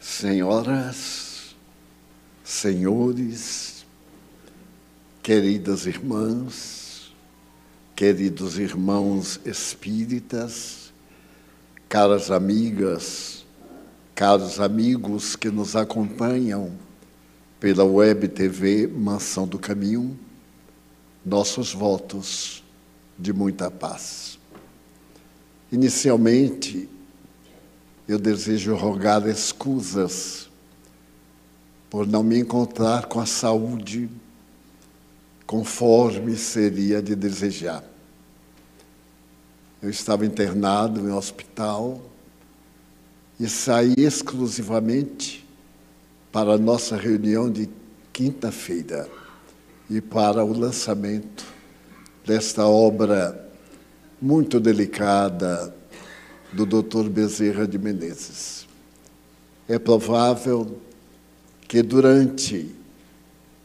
Senhoras, senhores, queridas irmãs, queridos irmãos espíritas, caras amigas, caros amigos que nos acompanham pela Web TV Mansão do Caminho, nossos votos de muita paz. Inicialmente, eu desejo rogar escusas por não me encontrar com a saúde conforme seria de desejar. Eu estava internado em um hospital e saí exclusivamente para a nossa reunião de quinta-feira e para o lançamento desta obra muito delicada do Dr. Bezerra de Menezes. É provável que durante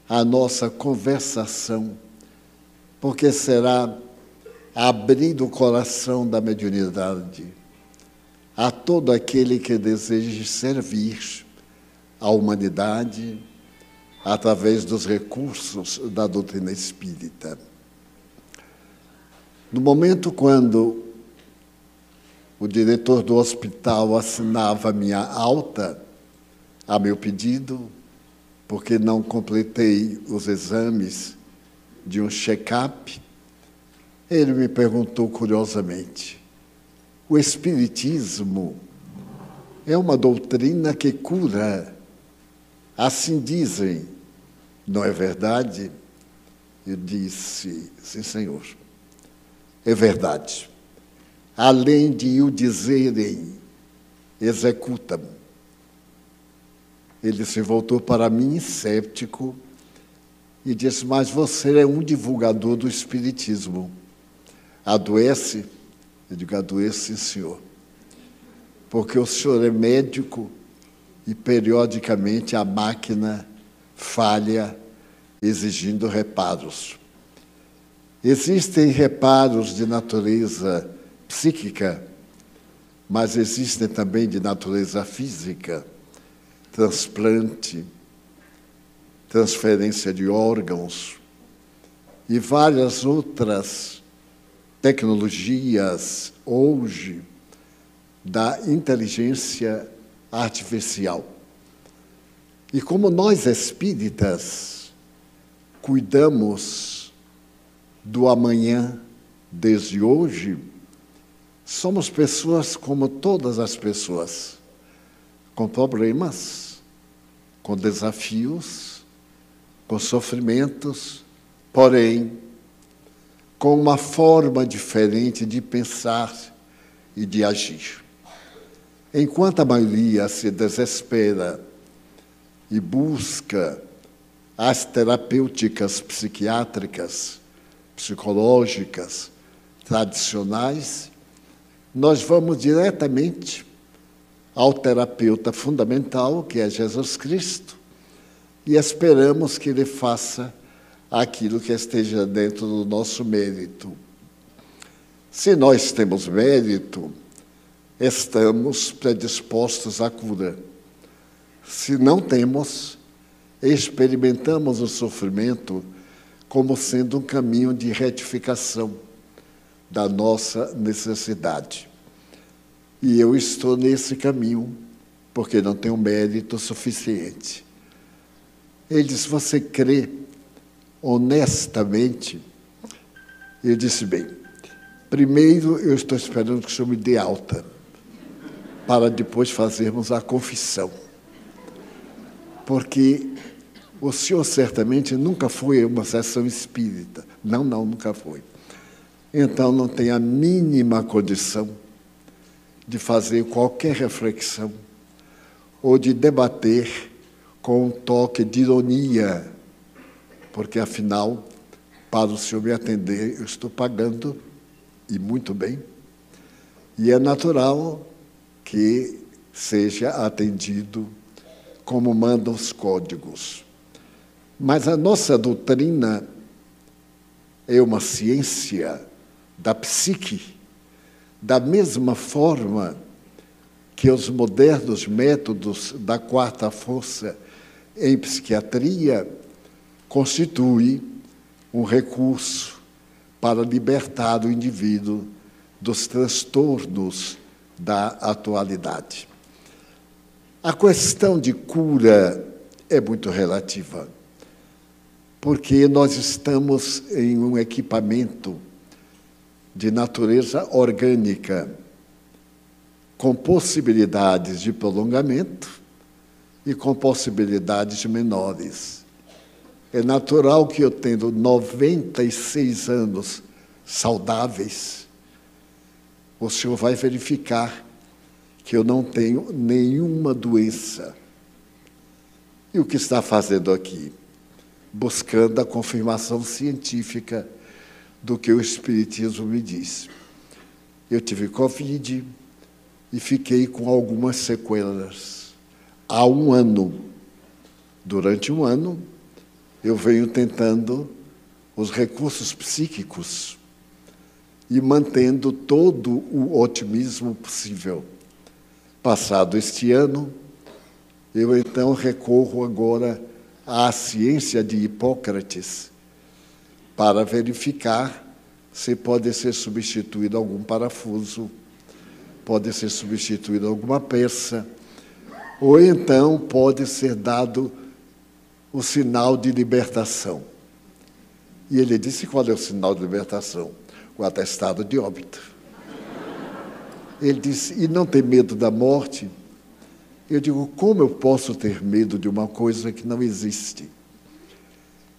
a nossa conversação, porque será abrir o coração da mediunidade a todo aquele que deseje servir à humanidade através dos recursos da doutrina espírita. No momento quando o diretor do hospital assinava minha alta a meu pedido, porque não completei os exames de um check-up, ele me perguntou curiosamente: o Espiritismo é uma doutrina que cura? Assim dizem, não é verdade? Eu disse: sim, senhor, é verdade. Além de o dizerem, executam. Ele se voltou para mim, céptico, e disse: mas você é um divulgador do Espiritismo. Adoece? Eu digo: adoece, sim, senhor. Porque o senhor é médico e, periodicamente, a máquina falha, exigindo reparos. Existem reparos de natureza psíquica, mas existem também de natureza física, transplante, transferência de órgãos e várias outras tecnologias hoje da inteligência artificial. E como nós espíritas cuidamos do amanhã desde hoje, somos pessoas como todas as pessoas, com problemas, com desafios, com sofrimentos, porém, com uma forma diferente de pensar e de agir. Enquanto a maioria se desespera e busca as terapêuticas psiquiátricas, psicológicas, tradicionais, nós vamos diretamente ao terapeuta fundamental, que é Jesus Cristo, e esperamos que ele faça aquilo que esteja dentro do nosso mérito. Se nós temos mérito, estamos predispostos à cura. Se não temos, experimentamos o sofrimento como sendo um caminho de retificação da nossa necessidade. E eu estou nesse caminho, porque não tenho mérito suficiente. Ele disse: você crê honestamente? Eu disse: bem, primeiro eu estou esperando que o senhor me dê alta, para depois fazermos a confissão. Porque o senhor certamente nunca foi a uma sessão espírita. Não, nunca foi. Então não tem a mínima condição de fazer qualquer reflexão ou de debater com um toque de ironia, porque, afinal, para o senhor me atender, eu estou pagando, e muito bem, e é natural que seja atendido como mandam os códigos. Mas a nossa doutrina é uma ciência da psique, da mesma forma que os modernos métodos da quarta força em psiquiatria constituem um recurso para libertar o indivíduo dos transtornos da atualidade. A questão de cura é muito relativa, porque nós estamos em um equipamento de natureza orgânica, com possibilidades de prolongamento e com possibilidades menores. É natural que eu, tendo 96 anos saudáveis, o senhor vai verificar que eu não tenho nenhuma doença. E o que está fazendo aqui? Buscando a confirmação científica do que o Espiritismo me diz. Eu tive Covid e fiquei com algumas sequelas. Há um ano, durante um ano, eu venho tentando os recursos psíquicos e mantendo todo o otimismo possível. Passado este ano, eu então recorro agora à ciência de Hipócrates para verificar se pode ser substituído algum parafuso, pode ser substituído alguma peça, ou então pode ser dado o sinal de libertação. E ele disse: qual é o sinal de libertação? O atestado de óbito. Ele disse: e não tem medo da morte? Eu digo: como eu posso ter medo de uma coisa que não existe?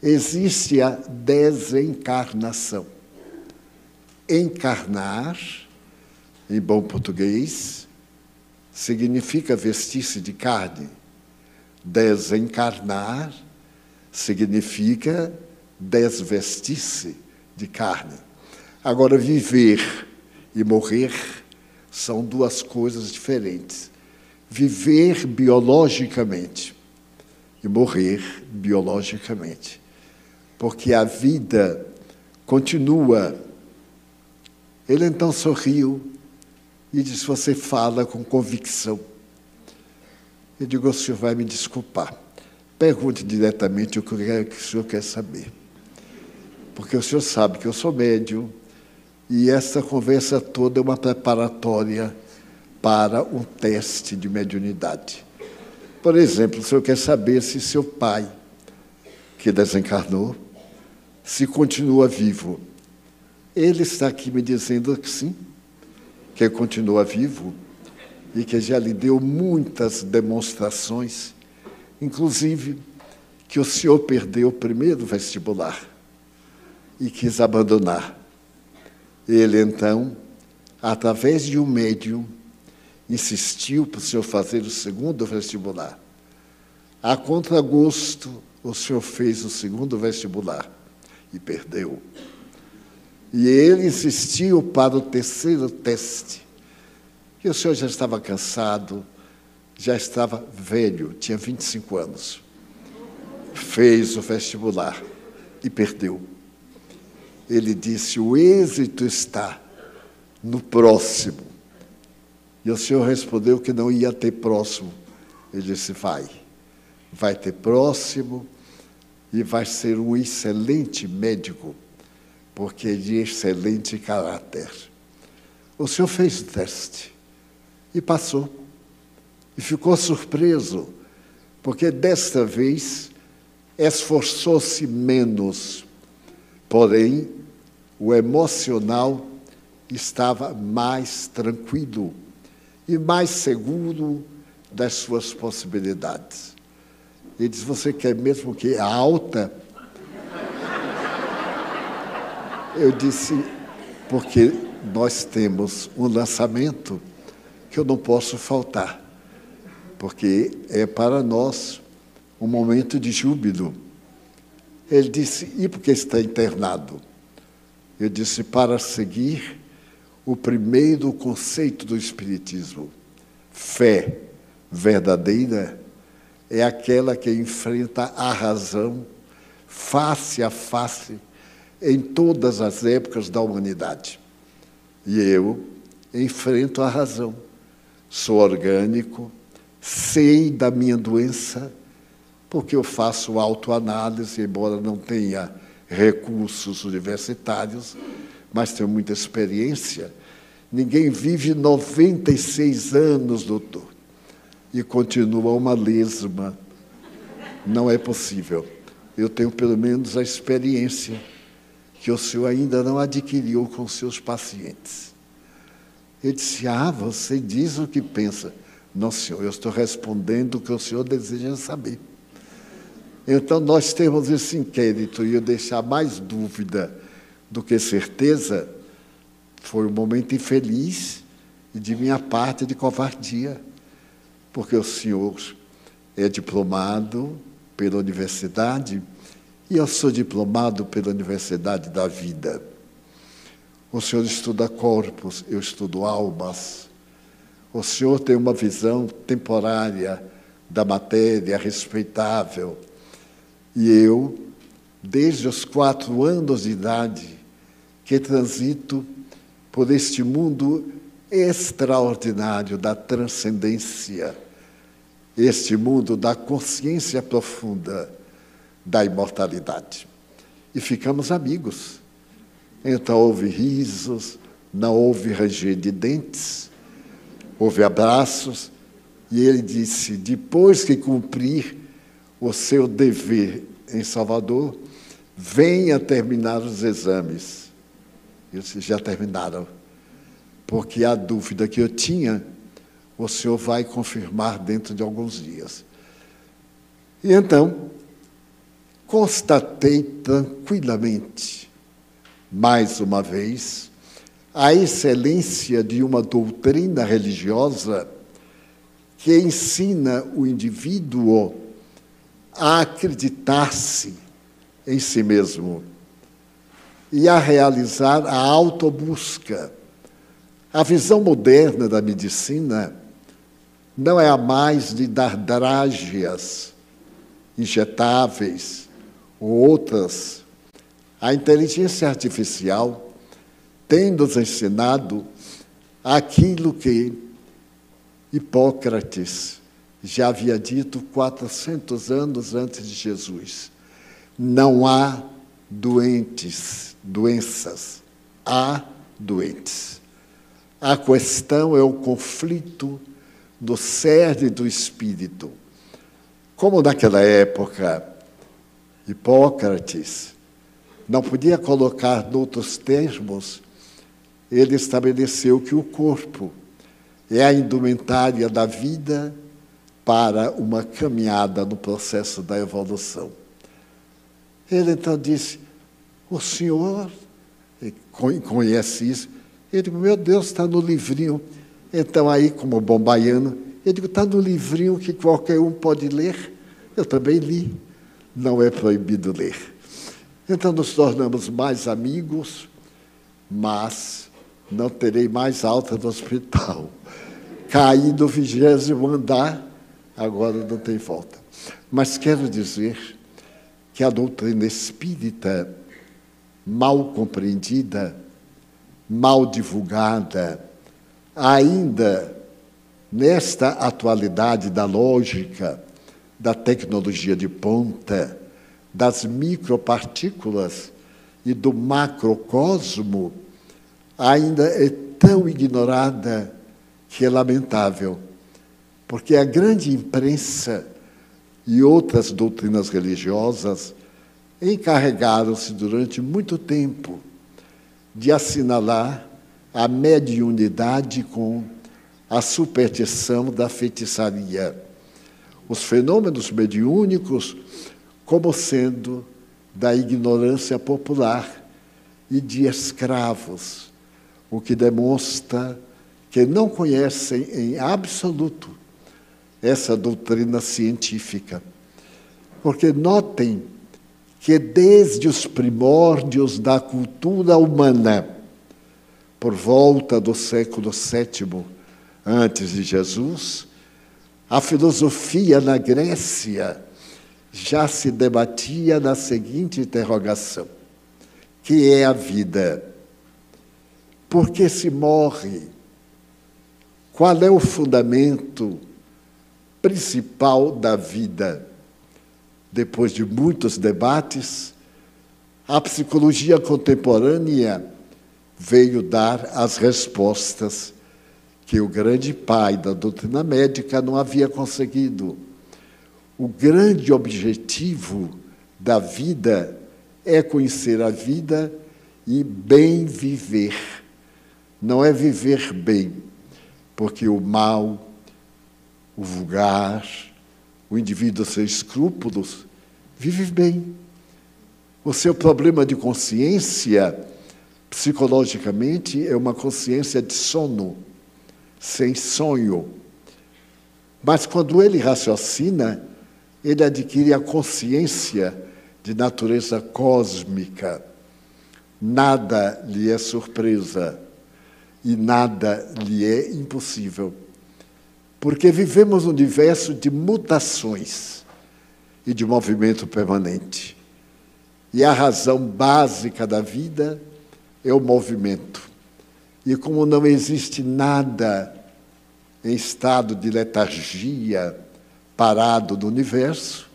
Existe a desencarnação. Encarnar, em bom português, significa vestir-se de carne. Desencarnar significa desvestir-se de carne. Agora, viver e morrer são duas coisas diferentes. Viver biologicamente e morrer biologicamente. Porque a vida continua. Ele então sorriu e disse: você fala com convicção. Eu digo: o senhor vai me desculpar. Pergunte diretamente o que o senhor quer saber. Porque o senhor sabe que eu sou médium e essa conversa toda é uma preparatória para um teste de mediunidade. Por exemplo, o senhor quer saber se seu pai, que desencarnou, se continua vivo. Ele está aqui me dizendo que sim, que continua vivo e que já lhe deu muitas demonstrações, inclusive que o senhor perdeu o primeiro vestibular e quis abandonar. Ele, então, através de um médium, insistiu para o senhor fazer o segundo vestibular. A contragosto, o senhor fez o segundo vestibular e perdeu. E ele insistiu para o terceiro teste. E o senhor já estava cansado, já estava velho, tinha 25 anos. Fez o vestibular e perdeu. Ele disse: o êxito está no próximo. E o senhor respondeu que não ia ter próximo. Ele disse: vai ter próximo e vai ser um excelente médico, porque é de excelente caráter. O senhor fez o teste e passou. E ficou surpreso, porque desta vez esforçou-se menos, porém o emocional estava mais tranquilo e mais seguro das suas possibilidades. Ele diz: você quer mesmo que a alta? Eu disse: porque nós temos um lançamento que eu não posso faltar, porque é para nós um momento de júbilo. Ele disse: e por que está internado? Eu disse: para seguir o primeiro conceito do Espiritismo. Fé verdadeira é aquela que enfrenta a razão face a face em todas as épocas da humanidade. E eu enfrento a razão sou orgânico, sei da minha doença, porque eu faço autoanálise, embora não tenha recursos universitários, mas tenho muita experiência. Ninguém vive 96 anos, doutor, e continua uma lesma. Não é possível. Eu tenho, pelo menos, a experiência que o senhor ainda não adquiriu com seus pacientes. Ele disse, você diz o que pensa. Não, senhor, eu estou respondendo o que o senhor deseja saber. Então, nós temos esse inquérito, e eu deixar mais dúvida do que certeza, foi um momento infeliz e, de minha parte, de covardia, porque o senhor é diplomado pela universidade e eu sou diplomado pela Universidade da Vida. O senhor estuda corpos, eu estudo almas. O senhor tem uma visão temporária da matéria respeitável. E eu, desde os 4 anos de idade, que transito por este mundo extraordinário da transcendência, este mundo da consciência profunda da imortalidade. E ficamos amigos. Então houve risos, não houve ranger de dentes, houve abraços, e ele disse, depois que cumprir o seu dever em Salvador, venha terminar os exames. Eu disse, já terminaram, porque a dúvida que eu tinha, o senhor vai confirmar dentro de alguns dias. E então, constatei tranquilamente, mais uma vez, a excelência de uma doutrina religiosa que ensina o indivíduo a acreditar-se em si mesmo e a realizar a autobusca. A visão moderna da medicina não é a mais de dar drágeas injetáveis ou outras. A inteligência artificial tem nos ensinado aquilo que Hipócrates já havia dito 400 antes de Jesus. Não há doenças, há doentes. A questão é o conflito do cerne do espírito. Como naquela época, Hipócrates não podia colocar noutros termos, ele estabeleceu que o corpo é a indumentária da vida para uma caminhada no processo da evolução. Ele então disse, o senhor conhece isso? Ele disse, meu Deus, está no livrinho. Então aí, como bom baiano, eu digo, está no livrinho que qualquer um pode ler. Eu também li, não é proibido ler. Então nos tornamos mais amigos, mas não terei mais alta no hospital. Caí no 20º andar, agora não tem volta. Mas quero dizer que a doutrina espírita, mal compreendida, mal divulgada, ainda nesta atualidade da lógica, da tecnologia de ponta, das micropartículas e do macrocosmo, ainda é tão ignorada que é lamentável, porque a grande imprensa e outras doutrinas religiosas encarregaram-se durante muito tempo de assinalar a mediunidade com a superstição da feitiçaria. Os fenômenos mediúnicos como sendo da ignorância popular e de escravos, o que demonstra que não conhecem em absoluto essa doutrina científica. Porque notem que desde os primórdios da cultura humana, por volta do século VII antes de Jesus, a filosofia na Grécia já se debatia na seguinte interrogação: que é a vida? Por que se morre? Qual é o fundamento principal da vida? Depois de muitos debates, a psicologia contemporânea veio dar as respostas que o grande pai da doutrina médica não havia conseguido. O grande objetivo da vida é conhecer a vida e bem viver. Não é viver bem, porque o mal, o vulgar, o indivíduo sem escrúpulos, vive bem. O seu problema de consciência, psicologicamente, é uma consciência de sono, sem sonho. Mas quando ele raciocina, ele adquire a consciência de natureza cósmica. Nada lhe é surpresa e nada lhe é impossível. Porque vivemos um universo de mutações e de movimento permanente. E a razão básica da vida é o movimento. E como não existe nada em estado de letargia, parado no universo,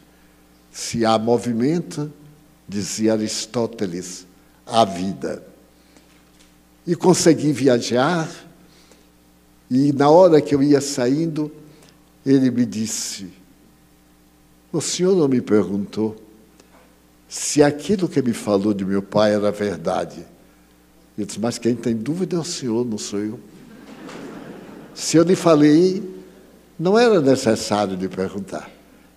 se há movimento, dizia Aristóteles, há vida. E consegui viajar, e na hora que eu ia saindo, ele me disse: o senhor não me perguntou se aquilo que me falou de meu pai era verdade. Eu disse: mas quem tem dúvida é o senhor, não sou eu. Se eu lhe falei, não era necessário lhe perguntar.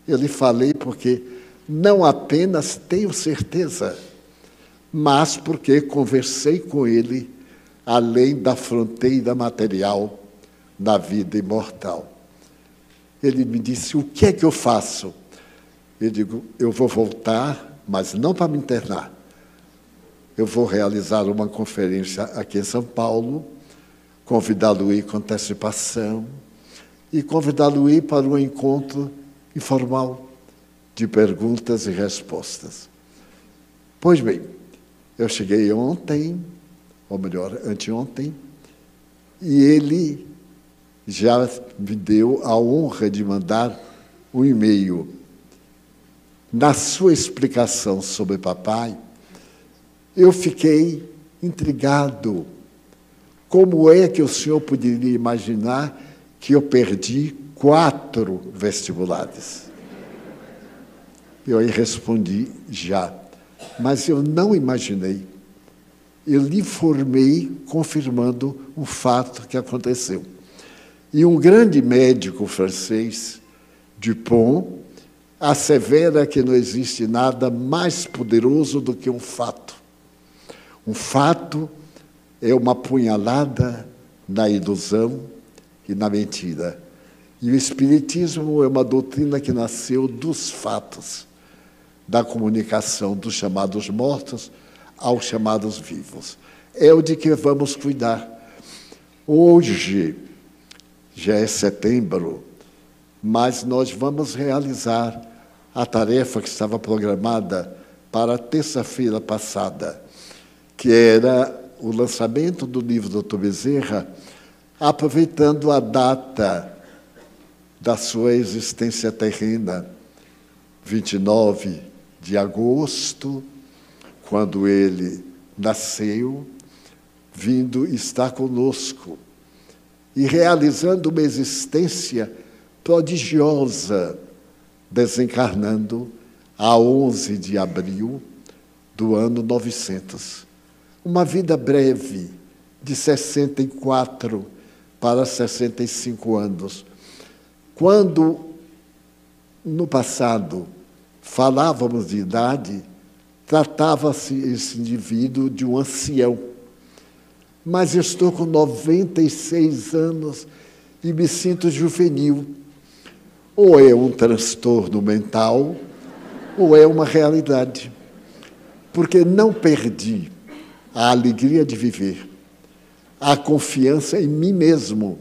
Eu lhe falei porque não apenas tenho certeza, mas porque conversei com ele além da fronteira material da vida imortal. Ele me disse: o que é que eu faço? Eu digo: eu vou voltar, mas não para me internar. Eu vou realizar uma conferência aqui em São Paulo, convidá-lo com antecipação e convidá-lo para um encontro informal de perguntas e respostas. Pois bem, eu cheguei ontem, ou melhor, anteontem, e ele já me deu a honra de mandar um e-mail. Na sua explicação sobre papai, eu fiquei intrigado. Como é que o senhor poderia imaginar que eu perdi 4 vestibulares? Eu aí respondi: já. Mas eu não imaginei. Eu lhe informei confirmando o fato que aconteceu. E um grande médico francês, Dupont, assevera que não existe nada mais poderoso do que um fato. Um fato é uma punhalada na ilusão e na mentira. E o Espiritismo é uma doutrina que nasceu dos fatos, da comunicação dos chamados mortos aos chamados vivos. É o de que vamos cuidar. Hoje, já é setembro, mas nós vamos realizar a tarefa que estava programada para a terça-feira passada, que era o lançamento do livro do Dr. Bezerra, aproveitando a data da sua existência terrena, 29 de agosto, quando ele nasceu, vindo estar conosco e realizando uma existência prodigiosa, desencarnando a 11 de abril do ano 900. Uma vida breve, de 64 para 65 anos. Quando, no passado, falávamos de idade, tratava-se esse indivíduo de um ancião. Mas eu estou com 96 anos e me sinto juvenil. Ou é um transtorno mental, ou é uma realidade. Porque não perdi a alegria de viver, a confiança em mim mesmo.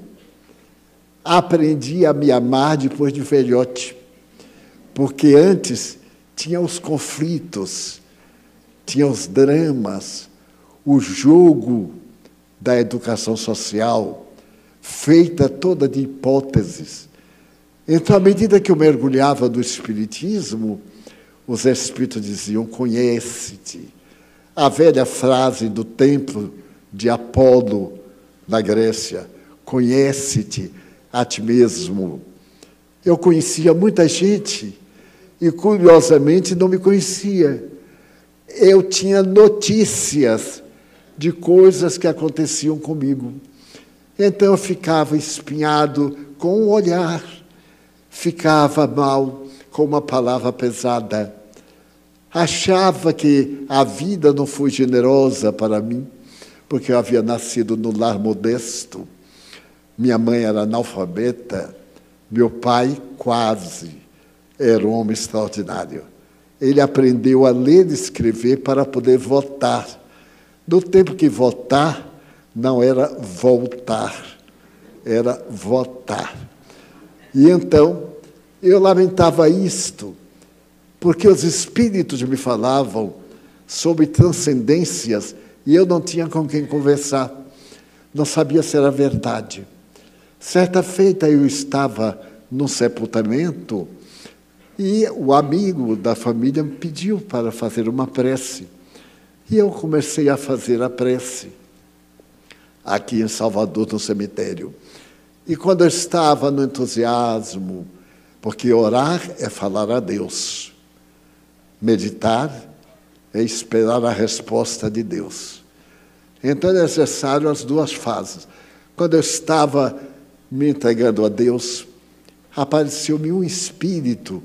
Aprendi a me amar depois de velhote, porque antes tinha os conflitos, tinha os dramas, o jogo da educação social, feita toda de hipóteses. Então, à medida que eu mergulhava no Espiritismo, os Espíritos diziam, conhece-te. A velha frase do templo de Apolo, na Grécia, conhece-te a ti mesmo. Eu conhecia muita gente e, curiosamente, não me conhecia. Eu tinha notícias de coisas que aconteciam comigo. Então, eu ficava espinhado com um olhar, ficava mal com uma palavra pesada. Achava que a vida não foi generosa para mim, porque eu havia nascido no lar modesto. Minha mãe era analfabeta, meu pai quase era um homem extraordinário. Ele aprendeu a ler e escrever para poder votar. No tempo que votar não era voltar, era votar. E então, eu lamentava isto, porque os espíritos me falavam sobre transcendências e eu não tinha com quem conversar. Não sabia se era verdade. Certa feita eu estava num sepultamento e o amigo da família me pediu para fazer uma prece. E eu comecei a fazer a prece aqui em Salvador, no cemitério. E quando eu estava no entusiasmo, porque orar é falar a Deus, meditar é esperar a resposta de Deus. Então é necessário as duas fases. Quando eu estava me entregando a Deus, apareceu-me um espírito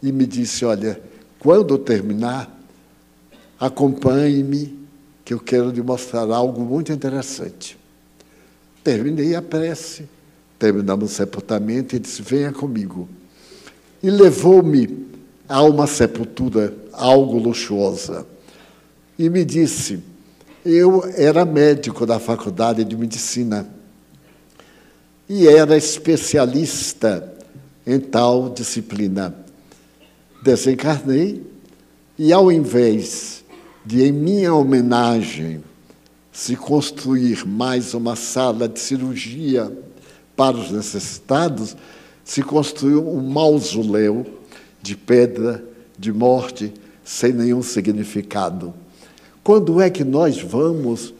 e me disse, olha, quando terminar, acompanhe-me, que eu quero lhe mostrar algo muito interessante. Terminei a prece, terminamos o sepultamento e disse, venha comigo. E levou-me a uma sepultura algo luxuosa. E me disse, eu era médico da faculdade de medicina e era especialista em tal disciplina. Desencarnei e, ao invés de, em minha homenagem, se construir mais uma sala de cirurgia para os necessitados, se construiu um mausoléu de pedra, de morte, sem nenhum significado. Quando é que nós vamos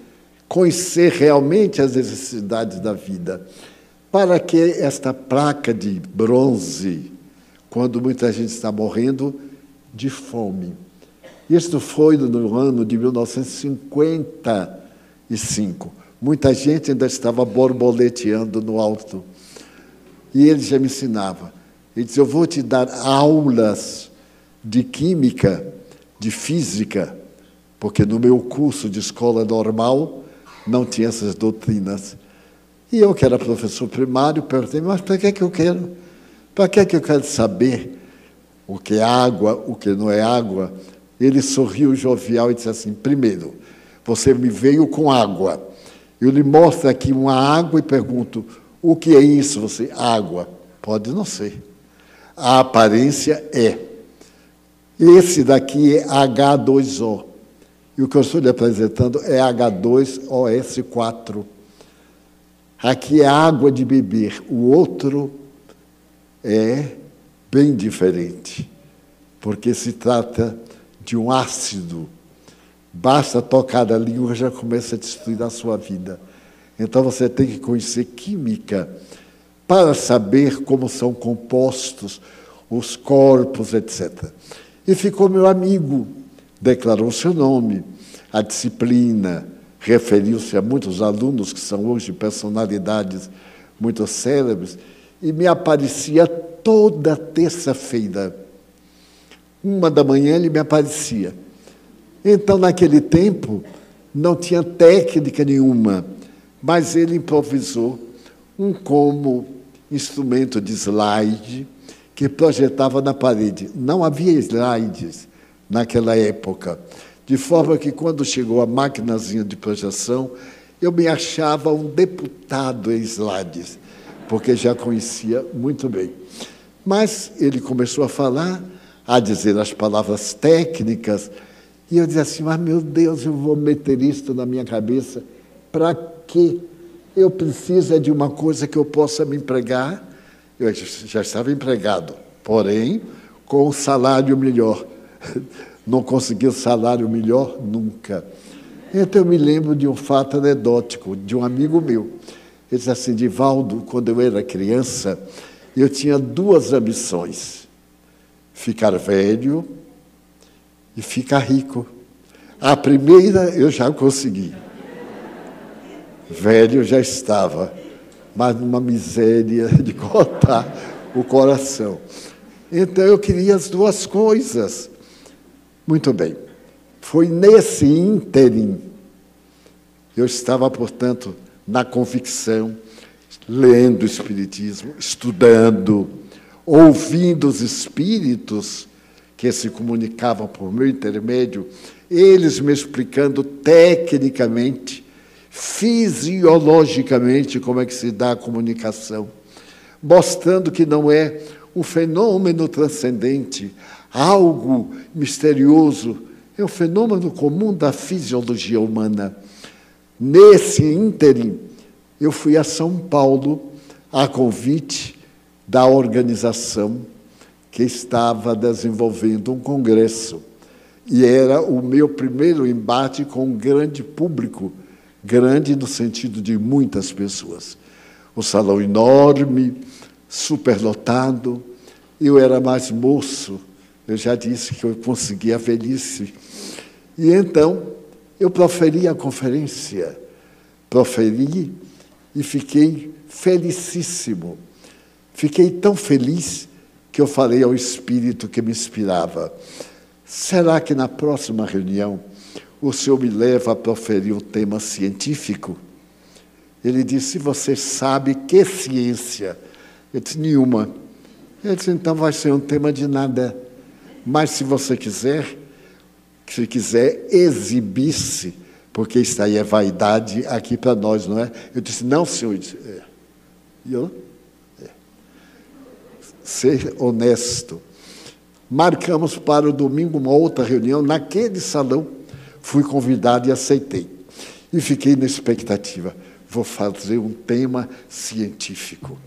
conhecer realmente as necessidades da vida? Para que esta placa de bronze, quando muita gente está morrendo de fome? Isto foi no ano de 1955. Muita gente ainda estava borboleteando no alto. E ele já me ensinava. Ele disse, eu vou te dar aulas de química, de física, porque no meu curso de escola normal não tinha essas doutrinas. E eu, que era professor primário, perguntei, mas para que eu quero? Para que eu quero saber o que é água, o que não é água? Ele sorriu jovial e disse assim, primeiro, você me veio com água. Eu lhe mostro aqui uma água e pergunto, o que é isso? Você, água. Pode não ser. A aparência é. Esse daqui é H2O. E o que eu estou lhe apresentando é H2OS4. Aqui é água de beber. O outro é bem diferente, porque se trata de um ácido. Basta tocar a língua, já começa a destruir a sua vida. Então, você tem que conhecer química para saber como são compostos os corpos, etc. E ficou meu amigo, declarou seu nome, a disciplina, referiu-se a muitos alunos que são hoje personalidades muito célebres, e me aparecia toda terça-feira. 1h ele me aparecia. Então, naquele tempo, não tinha técnica nenhuma, mas ele improvisou um como instrumento de slide que projetava na parede. Não havia slides naquela época, de forma que, quando chegou a maquinazinha de projeção, eu me achava um deputado em slides, porque já conhecia muito bem. Mas ele começou a falar, a dizer as palavras técnicas, e eu dizia assim, mas, meu Deus, eu vou meter isto na minha cabeça, para quê? eu preciso de uma coisa que eu possa me empregar. Eu já estava empregado, porém, com um salário melhor. Não consegui um salário melhor nunca. Então, eu me lembro de um fato anedótico de um amigo meu. Ele disse assim: Divaldo, quando eu era criança, eu tinha duas ambições: ficar velho e ficar rico. A primeira eu já consegui. Velho já estava, mas numa miséria de cortar o coração. Então eu queria as duas coisas. Muito bem. Foi nesse ínterim, eu estava, portanto, na convicção, lendo o Espiritismo, estudando, ouvindo os espíritos que se comunicavam por meu intermédio, eles me explicando tecnicamente, fisiologicamente, como é que se dá a comunicação, mostrando que não é um fenômeno transcendente, algo misterioso, é um fenômeno comum da fisiologia humana. Nesse ínterim, eu fui a São Paulo a convite da organização que estava desenvolvendo um congresso. E era o meu primeiro embate com um grande público, grande no sentido de muitas pessoas. O salão enorme, superlotado. Eu era mais moço, eu já disse que eu consegui a velhice. E então, eu proferi a conferência, proferi e fiquei felicíssimo. Fiquei tão feliz que eu falei ao espírito que me inspirava: será que na próxima reunião o senhor me leva a proferir um tema científico? Ele disse: você sabe que ciência? Eu disse: nenhuma. Ele disse: então vai ser um tema de nada. Mas se você quiser, se quiser exibir-se, porque isso aí é vaidade aqui para nós, não é? Eu disse: não, senhor. Disse, E eu? Ser honesto. Marcamos para o domingo uma outra reunião naquele salão. Fui convidado e aceitei. E fiquei na expectativa. Vou fazer um tema científico.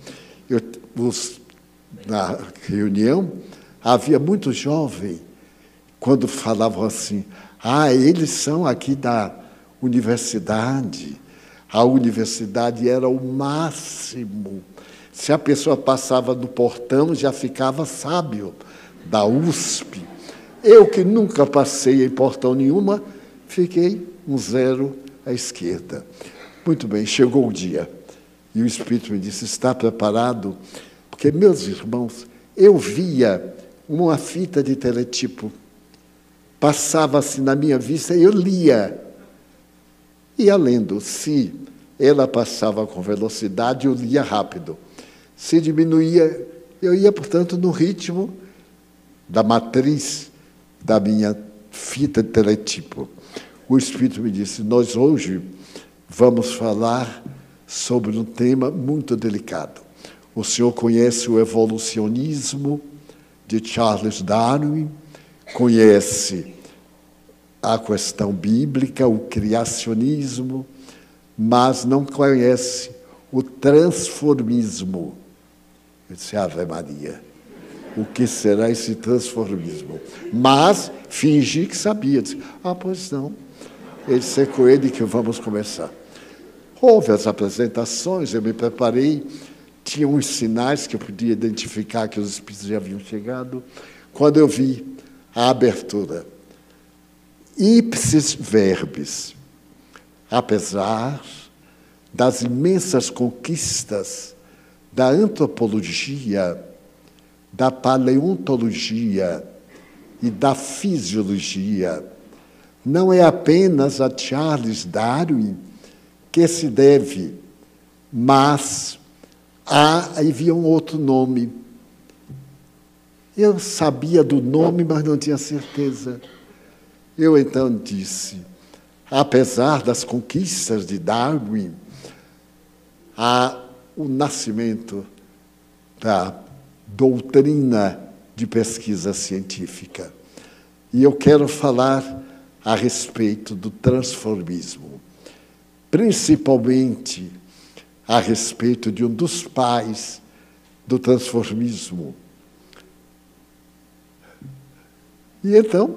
Na reunião, havia muito jovem, quando falavam assim: eles são aqui da universidade. A universidade era o máximo. Se a pessoa passava no portão, já ficava sábio, da USP. Eu, que nunca passei em portão nenhuma, fiquei um zero à esquerda. Muito bem, chegou o dia. E o Espírito me disse: está preparado? Porque, meus irmãos, eu via uma fita de teletipo. Passava-se na minha vista e eu lia. Ia lendo. Se ela passava com velocidade, eu lia rápido. Se diminuía, eu ia, portanto, no ritmo da matriz da minha fita de teletipo. O Espírito me disse: nós hoje vamos falar sobre um tema muito delicado. O senhor conhece o evolucionismo de Charles Darwin, conhece a questão bíblica, o criacionismo, mas não conhece o transformismo. Eu disse: Ave Maria, o que será esse transformismo? Mas fingi que sabia. Disse: pois não. Ele disse: é com ele que vamos começar. Houve as apresentações, eu me preparei, tinha uns sinais que eu podia identificar que os espíritos já haviam chegado. Quando eu vi a abertura, ipsis verbis, apesar das imensas conquistas da antropologia, da paleontologia e da fisiologia, não é apenas a Charles Darwin que se deve, mas havia um outro nome. Eu sabia do nome, mas não tinha certeza. Eu então disse: apesar das conquistas de Darwin, há o nascimento da doutrina de pesquisa científica. E eu quero falar a respeito do transformismo, principalmente a respeito de um dos pais do transformismo. E então,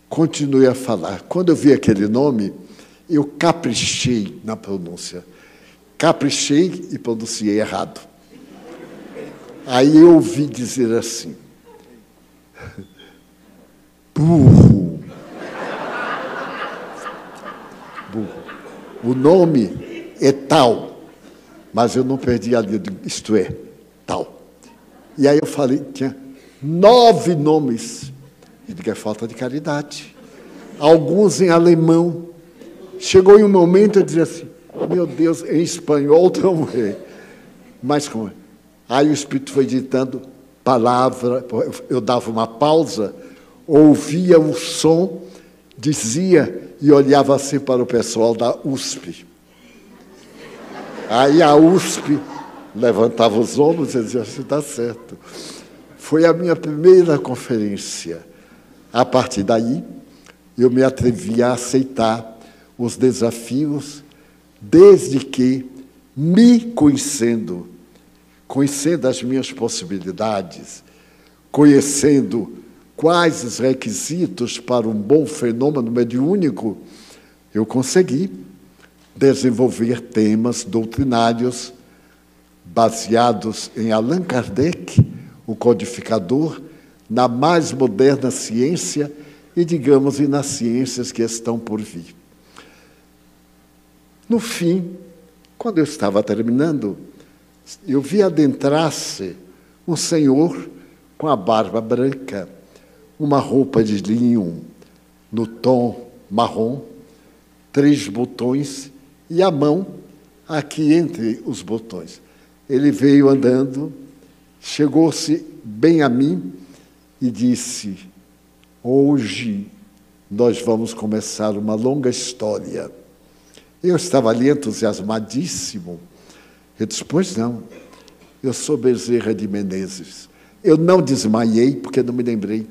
continuei a falar. Quando eu vi aquele nome, eu caprichei na pronúncia. Caprichei e pronunciei errado. Aí eu ouvi dizer assim: burro. Burro. O nome é tal, mas eu não perdi a linha, isto é, tal. E aí eu falei, tinha 9 nomes. Ele diz que é falta de caridade. Alguns em alemão. Chegou em um momento eu dizia assim, meu Deus, em espanhol também. Mas como é? Aí o Espírito foi ditando palavra, eu dava uma pausa, ouvia o som, dizia e olhava assim para o pessoal da USP. Aí a USP levantava os ombros e dizia, assim, está certo. Foi a minha primeira conferência. A partir daí, eu me atrevi a aceitar os desafios, desde que, me conhecendo as minhas possibilidades, conhecendo quais os requisitos para um bom fenômeno mediúnico, eu consegui desenvolver temas doutrinários baseados em Allan Kardec, o codificador, na mais moderna ciência e, digamos, e nas ciências que estão por vir. No fim, quando eu estava terminando, eu vi adentrar-se um senhor com a barba branca, uma roupa de linho no tom marrom, 3 botões e a mão aqui entre os botões. Ele veio andando, chegou-se bem a mim e disse, hoje nós vamos começar uma longa história. Eu estava ali entusiasmadíssimo. Eu disse, pois não, eu sou Bezerra de Menezes. Eu não desmaiei porque não me lembrei.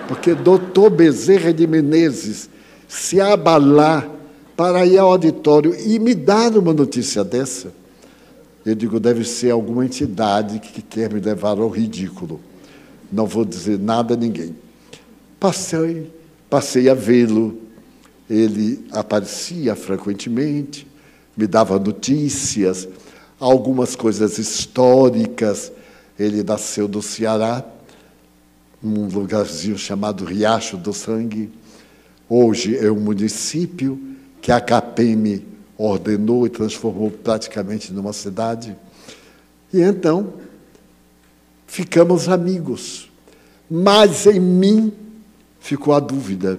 Porque doutor Bezerra de Menezes se abalar para ir ao auditório e me dar uma notícia dessa, eu digo, deve ser alguma entidade que quer me levar ao ridículo. Não vou dizer nada a ninguém. Passei a vê-lo. Ele aparecia frequentemente, me dava notícias, algumas coisas históricas. Ele nasceu do Ceará, num lugarzinho chamado Riacho do Sangue. Hoje é um município que a CAPEM ordenou e transformou praticamente numa cidade. E então, ficamos amigos. Mas em mim ficou a dúvida,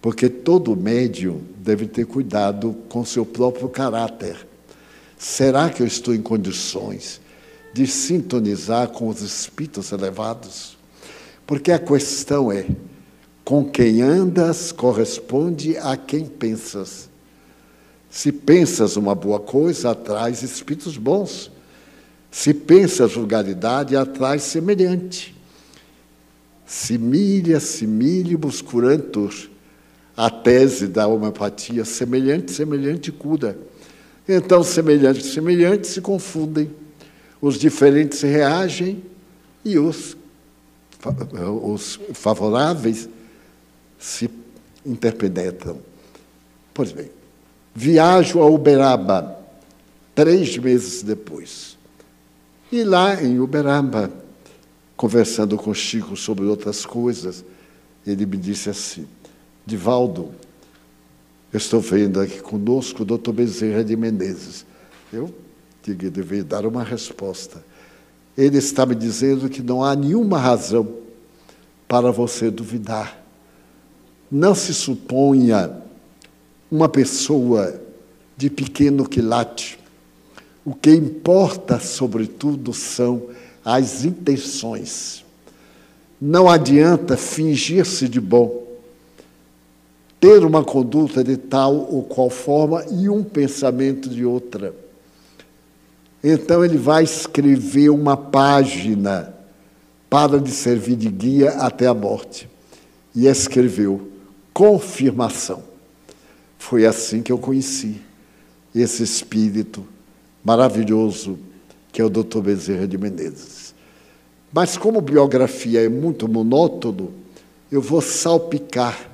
porque todo médium deve ter cuidado com seu próprio caráter. Será que eu estou em condições de sintonizar com os espíritos elevados? Porque a questão é, com quem andas corresponde a quem pensas. Se pensas uma boa coisa, atrais espíritos bons. Se pensas vulgaridade, atrai semelhante. Similibus curantur. A tese da homeopatia, semelhante cura. Então, semelhante se confundem. Os diferentes reagem e os favoráveis se interpenetram. Pois bem, viajo a Uberaba, 3 meses depois. E lá em Uberaba, conversando com Chico sobre outras coisas, ele me disse assim, Divaldo, eu estou vendo aqui conosco o doutor Bezerra de Menezes. Eu devia dar uma resposta. Ele está me dizendo que não há nenhuma razão para você duvidar. Não se suponha uma pessoa de pequeno quilate. O que importa, sobretudo, são as intenções. Não adianta fingir-se de bom, ter uma conduta de tal ou qual forma e um pensamento de outra. Então, ele vai escrever uma página para lhe servir de guia até a morte. E escreveu confirmação. Foi assim que eu conheci. esse espírito maravilhoso que é o Dr. Bezerra de Menezes. Mas como biografia é muito monótono, eu vou salpicar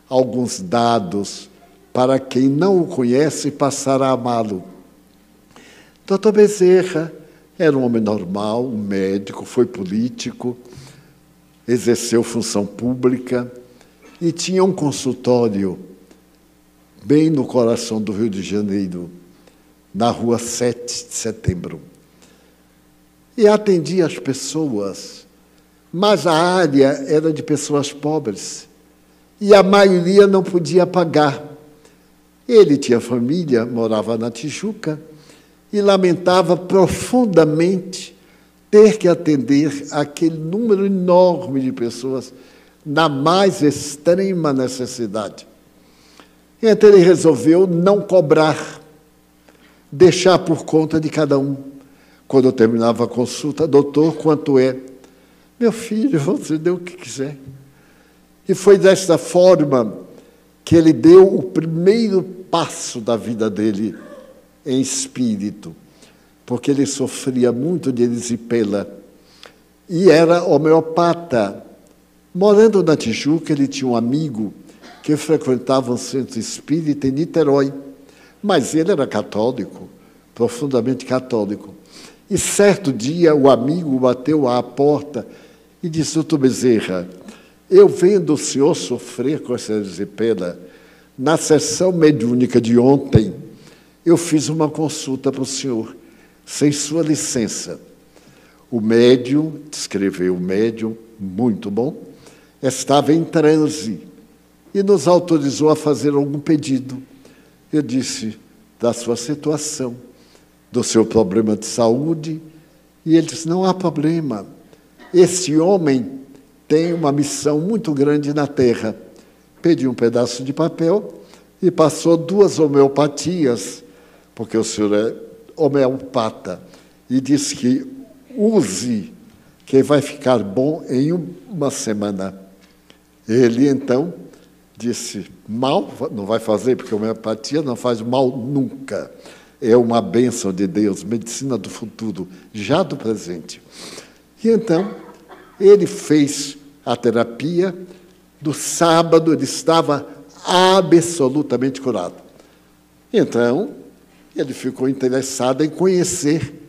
alguns dados para quem não o conhece passar a amá-lo. Dr. Bezerra era um homem normal, um médico, foi político, exerceu função pública e tinha um consultório bem no coração do Rio de Janeiro, na rua 7 de Setembro. E atendia as pessoas, mas a área era de pessoas pobres e a maioria não podia pagar. Ele tinha família, morava na Tijuca e lamentava profundamente ter que atender aquele número enorme de pessoas na mais extrema necessidade. Então ele resolveu não cobrar, deixar por conta de cada um. Quando eu terminava a consulta, doutor, quanto é? Meu filho, você dê o que quiser. E foi desta forma que ele deu o primeiro passo da vida dele em espírito, porque ele sofria muito de erisipela e era homeopata. Morando na Tijuca, ele tinha um amigo que frequentava um centro espírita em Niterói, mas ele era católico, profundamente católico. E certo dia o amigo bateu à porta e disse: doutor Bezerra, eu vendo o senhor sofrer com essa erisipela, na sessão mediúnica de ontem, eu fiz uma consulta para o senhor, sem sua licença. O médium, descreveu o médium, muito bom, estava em transe e nos autorizou a fazer algum pedido. Eu disse da sua situação, do seu problema de saúde, e ele disse: não há problema, esse homem tem uma missão muito grande na Terra. Pedi um pedaço de papel e passou 2 homeopatias, porque o senhor é homeopata, e disse que use, que vai ficar bom em uma semana. Ele, então, disse: mal não vai fazer, porque a homeopatia não faz mal nunca. É uma bênção de Deus, medicina do futuro, já do presente. E então, ele fez a terapia. Do sábado, ele estava absolutamente curado. Então, ele ficou interessado em conhecer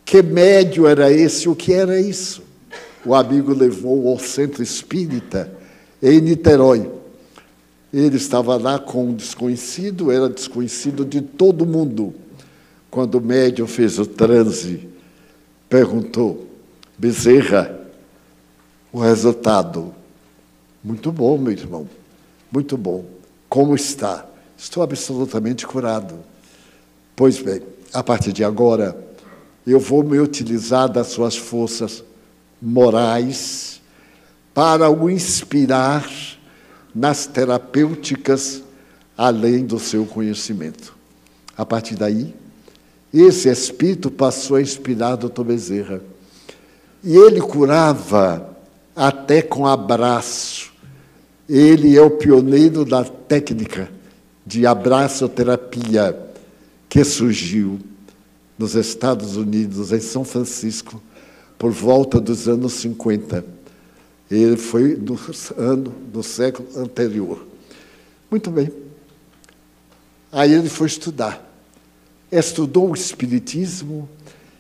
que médium era esse, o que era isso. O amigo levou ao centro espírita, em Niterói. Ele estava lá com um desconhecido, era desconhecido de todo mundo. Quando o médium fez o transe, perguntou: Bezerra, o resultado? Muito bom, meu irmão, muito bom. Como está? Estou absolutamente curado. Pois bem, a partir de agora, eu vou me utilizar das suas forças morais para o inspirar nas terapêuticas, além do seu conhecimento. A partir daí, esse espírito passou a inspirar o Dr. Bezerra. E ele curava até com abraço. Ele é o pioneiro da técnica de abraçoterapia que surgiu nos Estados Unidos, em São Francisco, por volta dos anos 50. Ele foi do século anterior. Muito bem. Aí ele foi estudar. Estudou o Espiritismo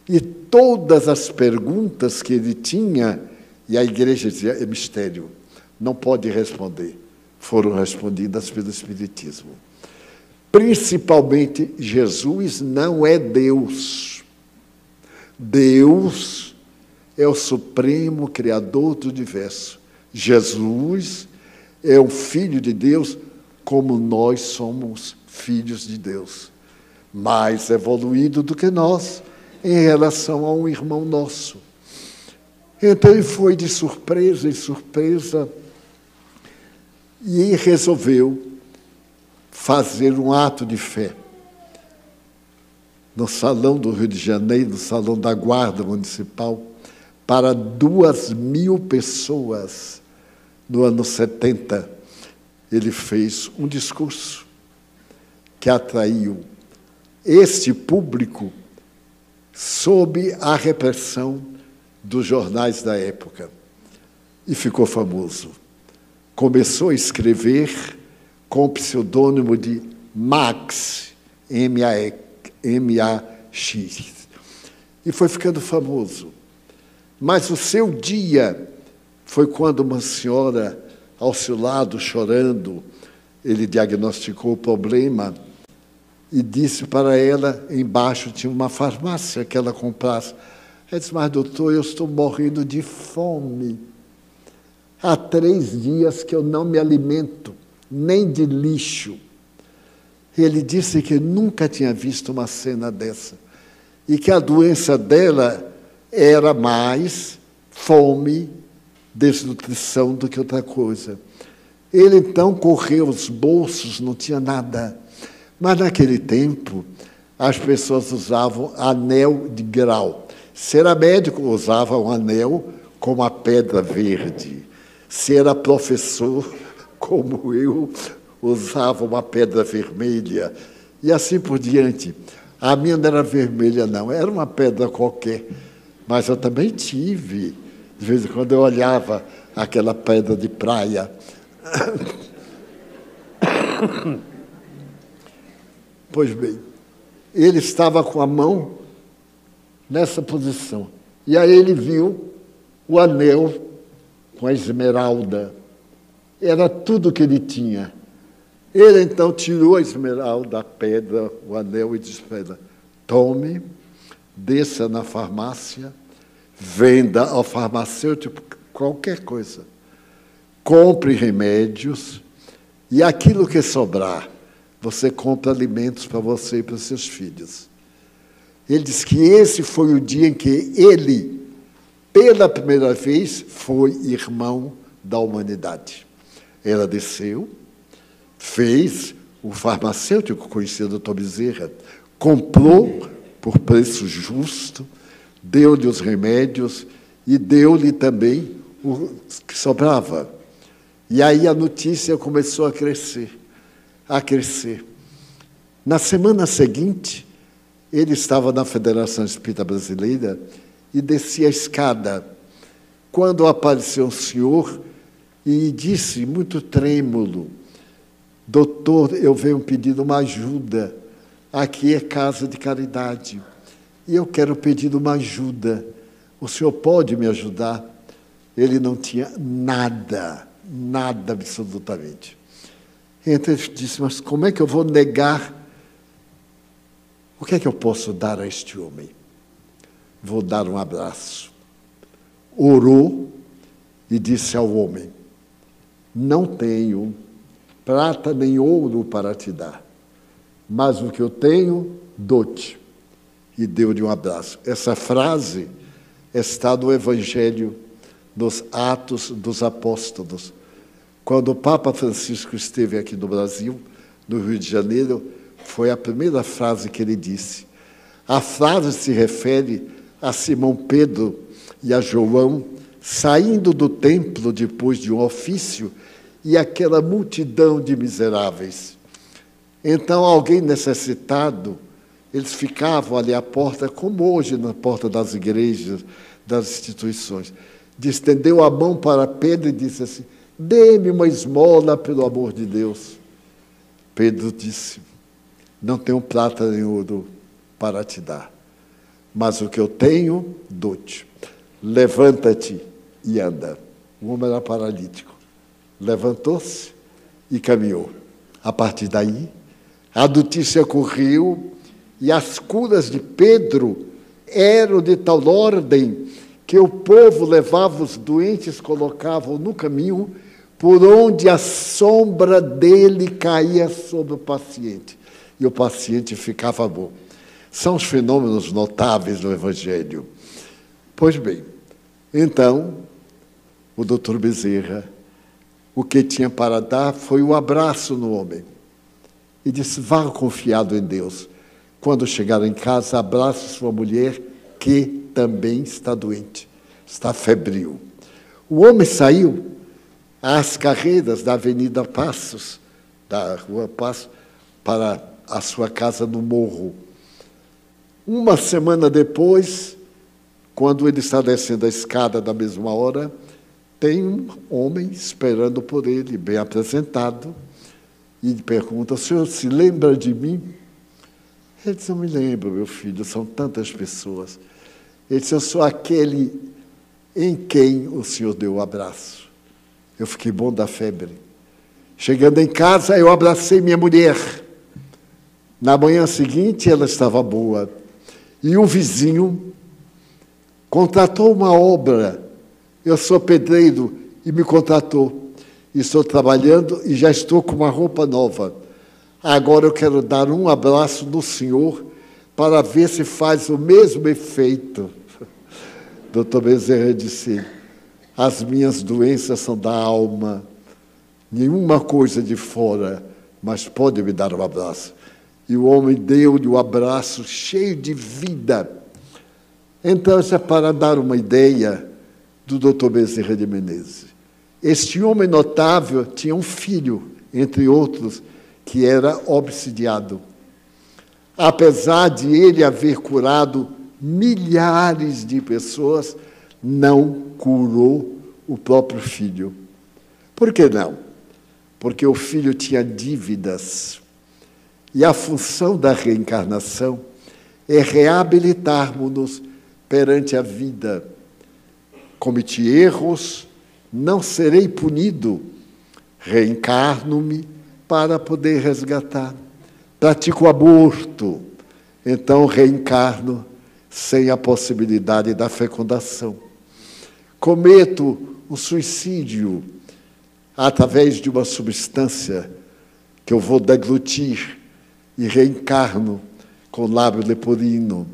e todas as perguntas que ele tinha, e a igreja dizia: é mistério, não pode responder, foram respondidas pelo Espiritismo. Principalmente, Jesus não é Deus. Deus é o supremo Criador do universo. Jesus é o Filho de Deus, como nós somos filhos de Deus, mais evoluído do que nós em relação a um irmão nosso. Então ele foi de surpresa em surpresa e resolveu fazer um ato de fé. No Salão do Rio de Janeiro, no Salão da Guarda Municipal, para 2.000 pessoas, no ano 70, ele fez um discurso que atraiu este público sob a repressão dos jornais da época e ficou famoso. Começou a escrever com o pseudônimo de Max, M-A-X, e foi ficando famoso. Mas o seu dia foi quando uma senhora, ao seu lado, chorando, ele diagnosticou o problema e disse para ela, embaixo tinha uma farmácia que ela comprasse. Ela disse, mas doutor, eu estou morrendo de fome. Há 3 dias que eu não me alimento, nem de lixo. Ele disse que nunca tinha visto uma cena dessa e que a doença dela era mais fome, desnutrição do que outra coisa. Ele então correu os bolsos, não tinha nada. Mas naquele tempo, as pessoas usavam anel de grau. Se era médico, usava um anel com uma pedra verde. Se era professor, como eu, usava uma pedra vermelha. E assim por diante. A minha não era vermelha, não. Era uma pedra qualquer. Mas eu também tive. De vez em quando eu olhava aquela pedra de praia. Pois bem, ele estava com a mão nessa posição. E aí ele viu o anel com a esmeralda. Era tudo que ele tinha. Ele então tirou a esmeralda, a pedra, o anel e disse para ela, tome, desça na farmácia, venda ao farmacêutico qualquer coisa. Compre remédios e aquilo que sobrar, você compra alimentos para você e para os seus filhos. Ele diz que esse foi o dia em que ele, pela primeira vez, foi irmão da humanidade. Ela desceu, fez o farmacêutico conhecido Dr. Bezerra, comprou por preço justo, deu-lhe os remédios e deu-lhe também o que sobrava. E aí a notícia começou a crescer, a crescer. Na semana seguinte, ele estava na Federação Espírita Brasileira e descia a escada, quando apareceu um senhor e disse, muito trêmulo, doutor, eu venho pedir uma ajuda, aqui é casa de caridade, e eu quero pedir uma ajuda, o senhor pode me ajudar? Ele não tinha nada, nada absolutamente. Então ele disse, mas como é que eu vou negar? O que é que eu posso dar a este homem? Vou dar um abraço. Orou e disse ao homem, não tenho prata nem ouro para te dar, mas o que eu tenho, dou-te. E deu-lhe um abraço. Essa frase está no Evangelho dos Atos dos Apóstolos. Quando o Papa Francisco esteve aqui no Brasil, no Rio de Janeiro, foi a primeira frase que ele disse. A frase se refere a Simão Pedro e a João, saindo do templo depois de um ofício, e aquela multidão de miseráveis. Então, alguém necessitado, eles ficavam ali à porta, como hoje na porta das igrejas, das instituições. Estendeu a mão para Pedro e disse assim, dê-me uma esmola, pelo amor de Deus. Pedro disse, não tenho prata nem ouro para te dar, mas o que eu tenho, dou-te. Levanta-te e anda. O homem era paralítico. Levantou-se e caminhou. A partir daí, a notícia correu e as curas de Pedro eram de tal ordem que o povo levava os doentes, colocavam no caminho por onde a sombra dele caía sobre o paciente. E o paciente ficava bom. São os fenômenos notáveis do Evangelho. Pois bem, então, o doutor Bezerra, o que tinha para dar foi o abraço no homem. E disse, vá confiado em Deus. Quando chegar em casa, abrace sua mulher, que também está doente, está febril. O homem saiu às carreiras da Avenida Passos, da Rua Passos, para a sua casa no morro. Uma semana depois, quando ele está descendo a escada da mesma hora, tem um homem esperando por ele, bem apresentado, e pergunta: o senhor se lembra de mim? Ele disse: não me lembro, meu filho, são tantas pessoas. Ele disse: eu sou aquele em quem o senhor deu o abraço. Eu fiquei bom da febre. Chegando em casa, eu abracei minha mulher. Na manhã seguinte, ela estava boa. E um vizinho contratou uma obra. Eu sou pedreiro e me contratou. Estou trabalhando e já estou com uma roupa nova. Agora eu quero dar um abraço no senhor para ver se faz o mesmo efeito. Dr. Bezerra disse: as minhas doenças são da alma, nenhuma coisa de fora, mas pode me dar um abraço. E o homem deu-lhe o abraço cheio de vida. Então, isso é para dar uma ideia do Dr. Bezerra de Menezes. Este homem notável tinha um filho, entre outros, que era obsidiado. Apesar de ele haver curado milhares de pessoas, não curou o próprio filho. Por que não? Porque o filho tinha dívidas. E a função da reencarnação é reabilitarmos-nos perante a vida. Cometi erros, não serei punido. Reencarno-me para poder resgatar. Pratico aborto, então reencarno sem a possibilidade da fecundação. Cometo um suicídio através de uma substância que eu vou deglutir e reencarno com lábio leporino,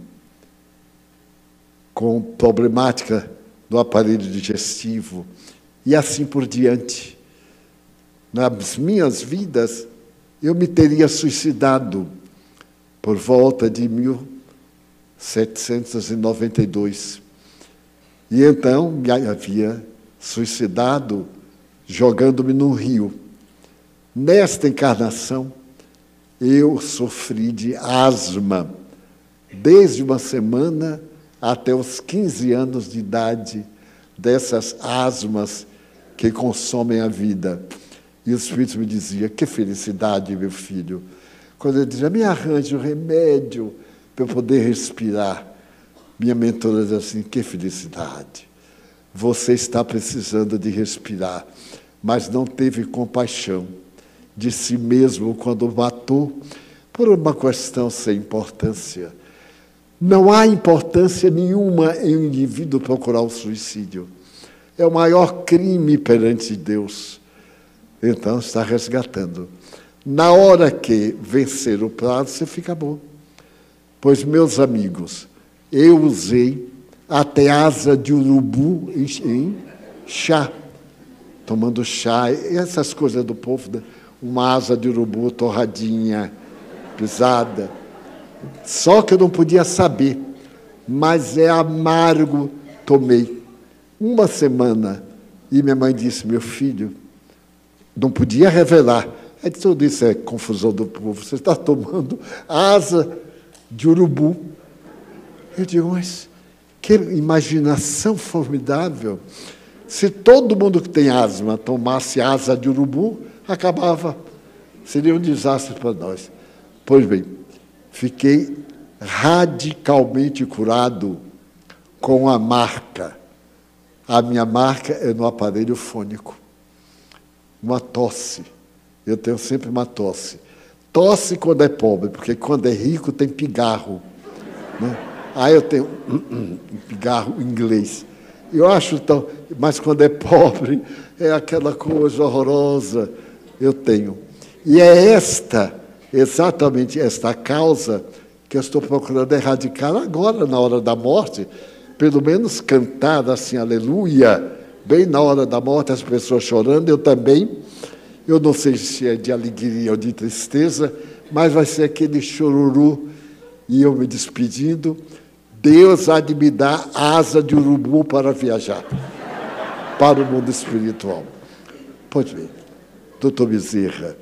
com problemática do aparelho digestivo e assim por diante. Nas minhas vidas, eu me teria suicidado por volta de 1792. E então me havia suicidado jogando-me no rio. Nesta encarnação, eu sofri de asma, desde uma semana até os 15 anos de idade, dessas asmas que consomem a vida. E o Espírito me dizia: que felicidade, meu filho. Quando ele dizia: me arranje um remédio para eu poder respirar. Minha mentora dizia assim: que felicidade. Você está precisando de respirar, mas não teve compaixão de si mesmo quando matou por uma questão sem importância. Não há importância nenhuma em um indivíduo procurar o suicídio. É o maior crime perante Deus. Então, está resgatando. Na hora que vencer o prazo, você fica bom. Pois, meus amigos, eu usei até asa de urubu em chá, tomando chá, essas coisas do povo, né? Uma asa de urubu torradinha, pisada. Só que eu não podia saber, mas é amargo, tomei. Uma semana, e minha mãe disse: meu filho, não podia revelar. Aí tudo isso é confusão do povo. Você está tomando asa de urubu. Eu digo: mas que imaginação formidável. Se todo mundo que tem asma tomasse asa de urubu, acabava. Seria um desastre para nós. Pois bem, fiquei radicalmente curado com a marca. A minha marca é no aparelho fônico. Uma tosse. Eu tenho sempre uma tosse. Tosse quando é pobre, porque quando é rico tem pigarro, né? Aí eu tenho um pigarro inglês. Eu acho tão... Mas quando é pobre, é aquela coisa horrorosa. Eu tenho. E é exatamente esta causa que eu estou procurando erradicar agora, na hora da morte. Pelo menos cantar assim, aleluia, bem na hora da morte, as pessoas chorando, eu também. Eu não sei se é de alegria ou de tristeza, mas vai ser aquele choruru, e eu me despedindo. Deus há de me dar asa de urubu para viajar para o mundo espiritual. Pois bem, doutor Bezerra,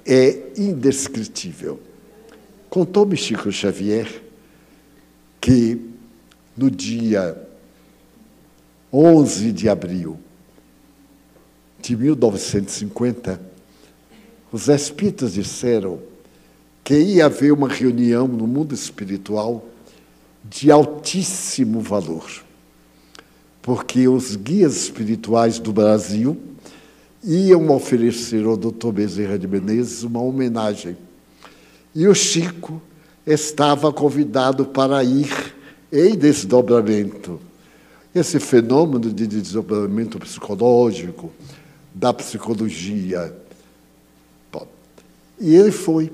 é indescritível. Contou-me Chico Xavier que, no dia 11 de abril de 1950, os espíritas disseram que ia haver uma reunião no mundo espiritual de altíssimo valor, porque os guias espirituais do Brasil iam oferecer ao Dr. Bezerra de Menezes uma homenagem. E o Chico estava convidado para ir em desdobramento. Esse fenômeno de desdobramento psicológico, da psicologia. Bom, e ele foi.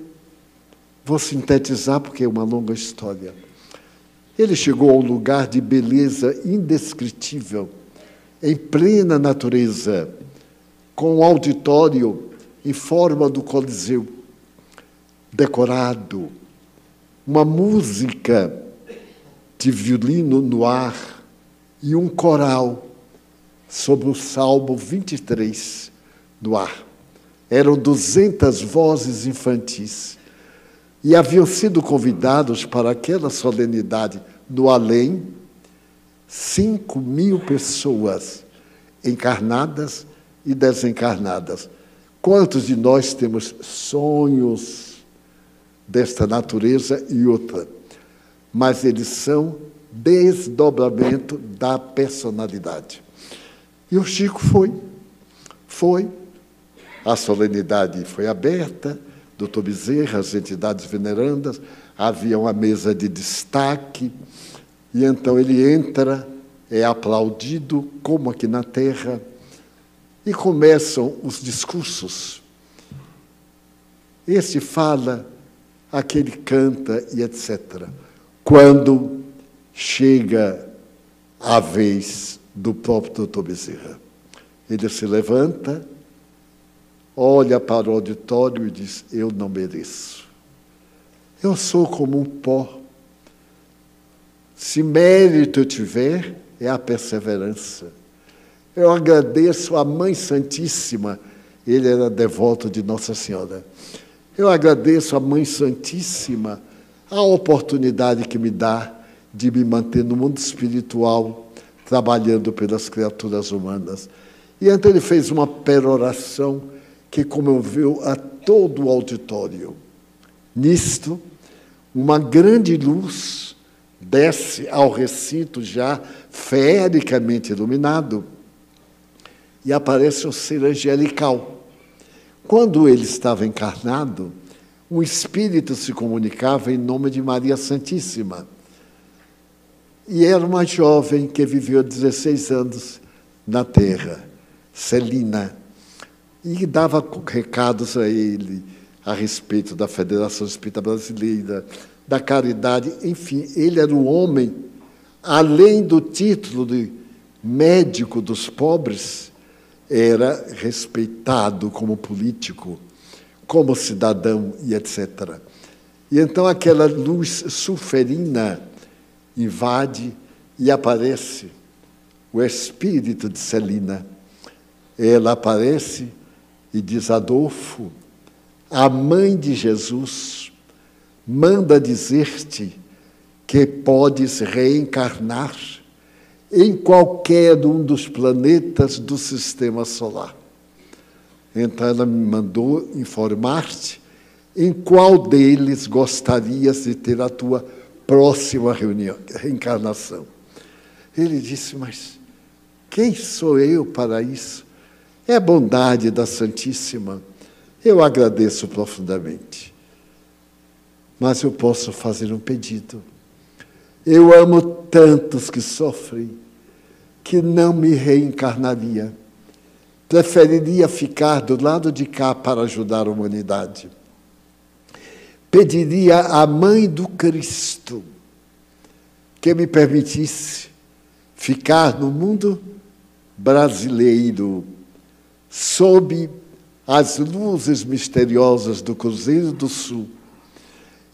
Vou sintetizar porque é uma longa história. Ele chegou a um lugar de beleza indescritível, em plena natureza, com um auditório em forma do Coliseu, decorado, uma música de violino no ar e um coral sobre o Salmo 23 no ar. Eram 200 vozes infantis e haviam sido convidados para aquela solenidade no além 5.000 pessoas encarnadas e desencarnadas. Quantos de nós temos sonhos desta natureza e outra? Mas eles são desdobramento da personalidade. E o Chico foi. A solenidade foi aberta, Dr. Bezerra, as entidades venerandas, havia uma mesa de destaque, e então ele entra, é aplaudido, como aqui na Terra, e começam os discursos. Este fala, aquele canta, e etc. Quando chega a vez do próprio Dr. Bezerra, ele se levanta, olha para o auditório e diz: eu não mereço. Eu sou como um pó. Se mérito eu tiver, é a perseverança. Eu agradeço à Mãe Santíssima, ele era devoto de Nossa Senhora. Eu agradeço à Mãe Santíssima a oportunidade que me dá de me manter no mundo espiritual, trabalhando pelas criaturas humanas. E então ele fez uma peroração que comoveu a todo o auditório. Nisto, uma grande luz desce ao recinto já feericamente iluminado e aparece um ser angelical. Quando ele estava encarnado, um espírito se comunicava em nome de Maria Santíssima. E era uma jovem que viveu 16 anos na Terra, Celina, e dava recados a ele a respeito da Federação Espírita Brasileira, da caridade, enfim, ele era um homem, além do título de médico dos pobres, era respeitado como político, como cidadão e etc. E então aquela luz sulferina invade e aparece o espírito de Celina. Ela aparece e diz: Adolfo, a mãe de Jesus manda dizer-te que podes reencarnar em qualquer um dos planetas do sistema solar. Então ela me mandou informar-te em qual deles gostarias de ter a tua próxima reencarnação. Ele disse: mas quem sou eu para isso? É a bondade da Santíssima. Eu agradeço profundamente. Mas eu posso fazer um pedido. Eu amo tantos que sofrem, que não me reencarnaria. Preferiria ficar do lado de cá para ajudar a humanidade. Pediria à Mãe do Cristo que me permitisse ficar no mundo brasileiro, sob as luzes misteriosas do Cruzeiro do Sul,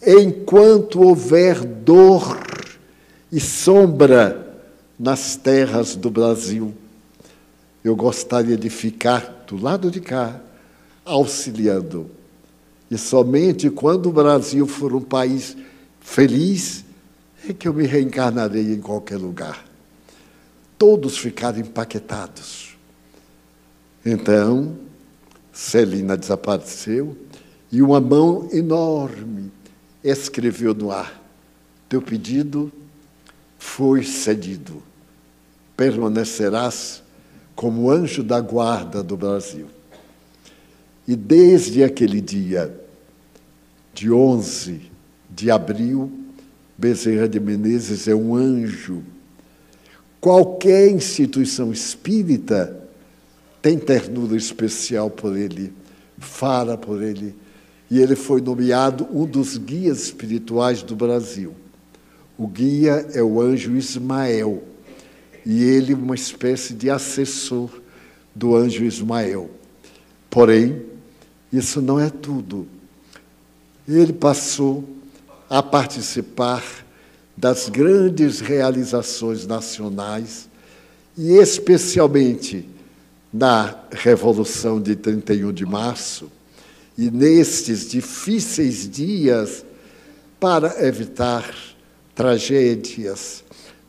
enquanto houver dor e sombra nas terras do Brasil. Eu gostaria de ficar do lado de cá, auxiliando. E somente quando o Brasil for um país feliz, é que eu me reencarnarei em qualquer lugar. Todos ficaram empaquetados. Então, Celina desapareceu e uma mão enorme escreveu no ar: teu pedido foi cedido. Permanecerás como anjo da guarda do Brasil. E desde aquele dia, de 11 de abril, Bezerra de Menezes é um anjo. Qualquer instituição espírita tem ternura especial por ele, fala por ele, e ele foi nomeado um dos guias espirituais do Brasil. O guia é o anjo Ismael, e ele uma espécie de assessor do anjo Ismael. Porém, isso não é tudo. Ele passou a participar das grandes realizações nacionais, e especialmente na Revolução de 31 de março, e nestes difíceis dias, para evitar tragédias,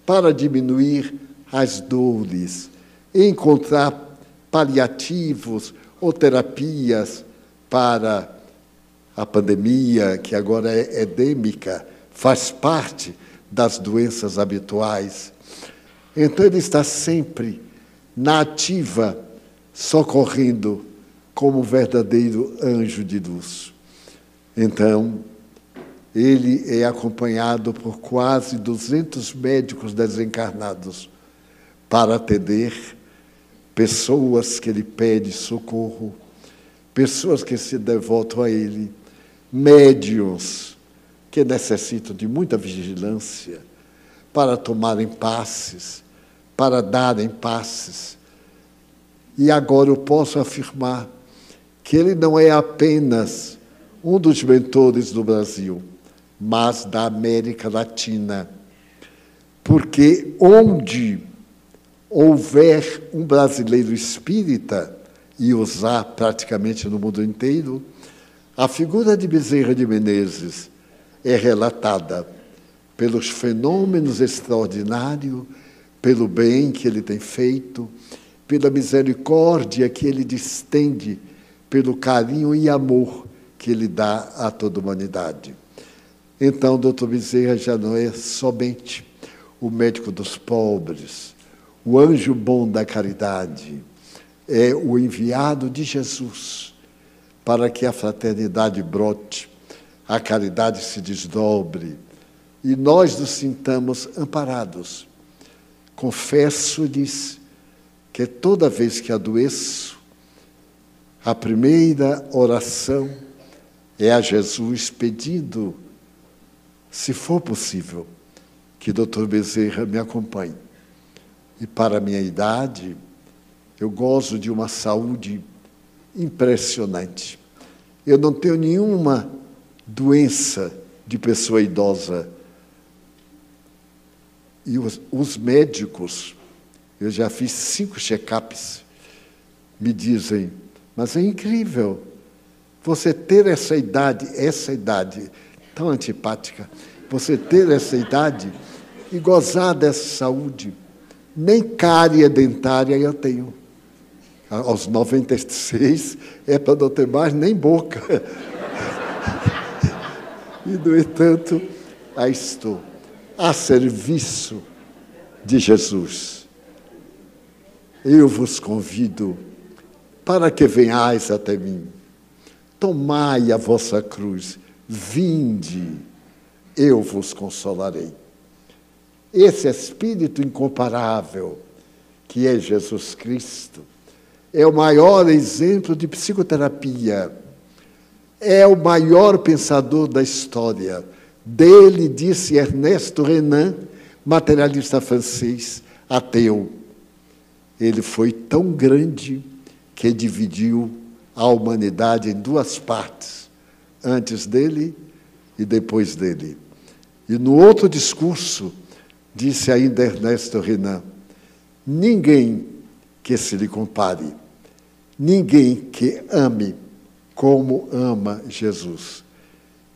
para diminuir as dores, encontrar paliativos ou terapias para a pandemia, que agora é endêmica, faz parte das doenças habituais. Então, ele está sempre na ativa, socorrendo como verdadeiro anjo de luz. Então, ele é acompanhado por quase 200 médicos desencarnados para atender pessoas que ele pede socorro, pessoas que se devotam a ele, médiuns que necessitam de muita vigilância para tomarem passes, para darem passes. E agora eu posso afirmar que ele não é apenas um dos mentores do Brasil, mas da América Latina. Porque onde houver um brasileiro espírita, e os há praticamente no mundo inteiro, a figura de Bezerra de Menezes é relatada pelos fenômenos extraordinários, pelo bem que ele tem feito, pela misericórdia que ele distende, pelo carinho e amor que ele dá a toda a humanidade. Então, Dr. Bezerra já não é somente o médico dos pobres, o anjo bom da caridade, é o enviado de Jesus para que a fraternidade brote, a caridade se desdobre e nós nos sintamos amparados. Confesso-lhes que toda vez que adoeço, a primeira oração é a Jesus pedindo, se for possível, que Dr. Bezerra me acompanhe. E para a minha idade, eu gozo de uma saúde impressionante. Eu não tenho nenhuma doença de pessoa idosa. E os médicos, eu já fiz 5 check-ups, me dizem, mas é incrível você ter essa idade tão antipática, você ter essa idade e gozar dessa saúde. Nem cárie dentária eu tenho. Aos 96, é para não ter mais nem boca. E, no entanto, aí estou, a serviço de Jesus. Eu vos convido para que venhais até mim. Tomai a vossa cruz, vinde, eu vos consolarei. Esse Espírito incomparável, que é Jesus Cristo, é o maior exemplo de psicoterapia, é o maior pensador da história. Dele disse Ernesto Renan, materialista francês, ateu. Ele foi tão grande que dividiu a humanidade em 2 partes, antes dele e depois dele. E no outro discurso, disse ainda Ernesto Renan, ninguém que se lhe compare, ninguém que ame como ama Jesus,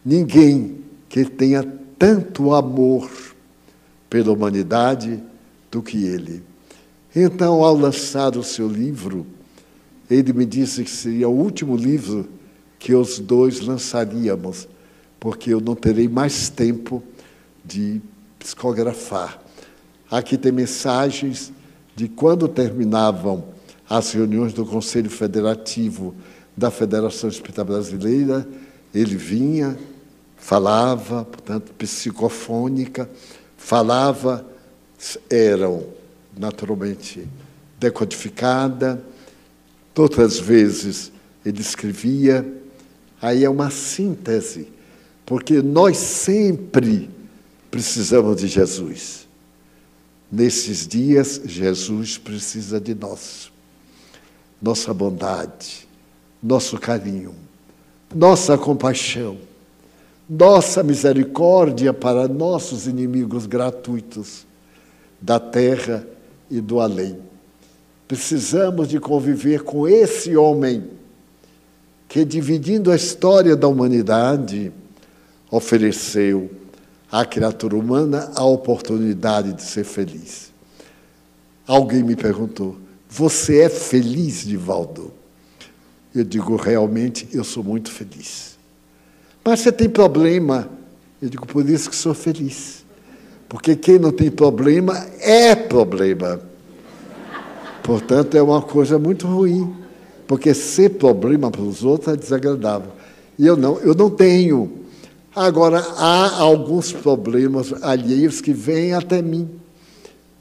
ninguém que tenha tanto amor pela humanidade do que ele. Então, ao lançar o seu livro, ele me disse que seria o último livro que os dois lançaríamos, porque eu não terei mais tempo de psicografar. Aqui tem mensagens de quando terminavam as reuniões do Conselho Federativo da Federação Espírita Brasileira, ele vinha, falava, portanto, psicofônica, falava, eram naturalmente decodificada, outras vezes ele escrevia, aí é uma síntese, porque nós sempre precisamos de Jesus. Nesses dias, Jesus precisa de nós. Nossa bondade, nosso carinho, nossa compaixão, nossa misericórdia para nossos inimigos gratuitos da terra e do além. Precisamos de conviver com esse homem que, dividindo a história da humanidade, ofereceu à criatura humana a oportunidade de ser feliz. Alguém me perguntou, você é feliz, Divaldo? Eu digo, realmente, eu sou muito feliz. Mas você tem problema? Eu digo, por isso que sou feliz. Porque quem não tem problema é problema. Portanto, é uma coisa muito ruim. Porque ser problema para os outros é desagradável. E eu não tenho. Agora, há alguns problemas alheios que vêm até mim.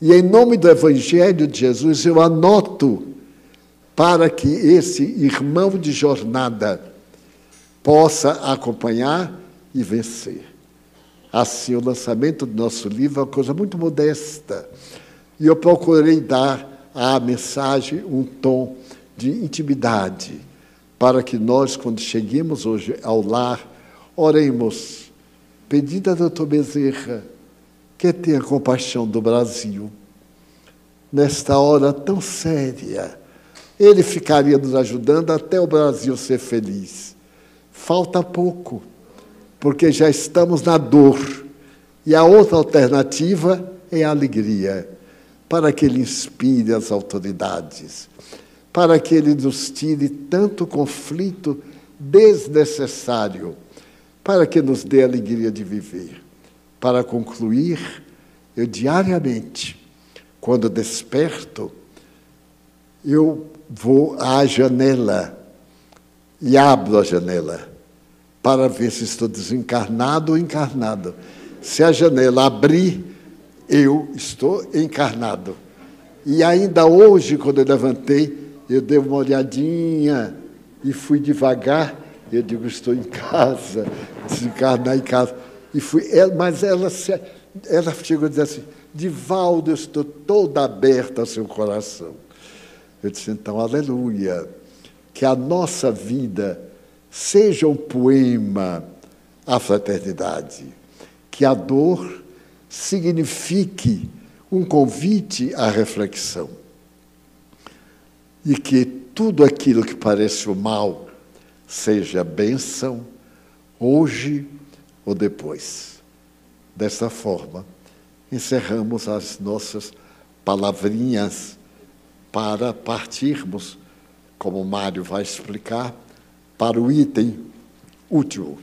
E, em nome do Evangelho de Jesus, eu anoto para que esse irmão de jornada possa acompanhar e vencer. Assim, o lançamento do nosso livro é uma coisa muito modesta. E eu procurei dar à mensagem um tom de intimidade, para que nós, quando cheguemos hoje ao lar, oremos, pedindo a doutor Bezerra que tenha compaixão do Brasil. Nesta hora tão séria, ele ficaria nos ajudando até o Brasil ser feliz. Falta pouco, porque já estamos na dor. E a outra alternativa é a alegria, para que ele inspire as autoridades, para que ele nos tire tanto conflito desnecessário, para que nos dê a alegria de viver. Para concluir, eu diariamente, quando desperto, eu vou à janela e abro a janela para ver se estou desencarnado ou encarnado. Se a janela abrir, eu estou encarnado. E ainda hoje, quando eu levantei, eu dei uma olhadinha e fui devagar. Eu digo, estou em casa, desencarnar em casa. E fui, mas ela chegou a dizer assim, Divaldo, eu estou toda aberta ao seu coração. Eu disse, então, aleluia, que a nossa vida seja um poema à fraternidade, que a dor signifique um convite à reflexão e que tudo aquilo que parece o mal seja bênção hoje ou depois. Dessa forma, encerramos as nossas palavrinhas para partirmos, como Mário vai explicar, para o item útil.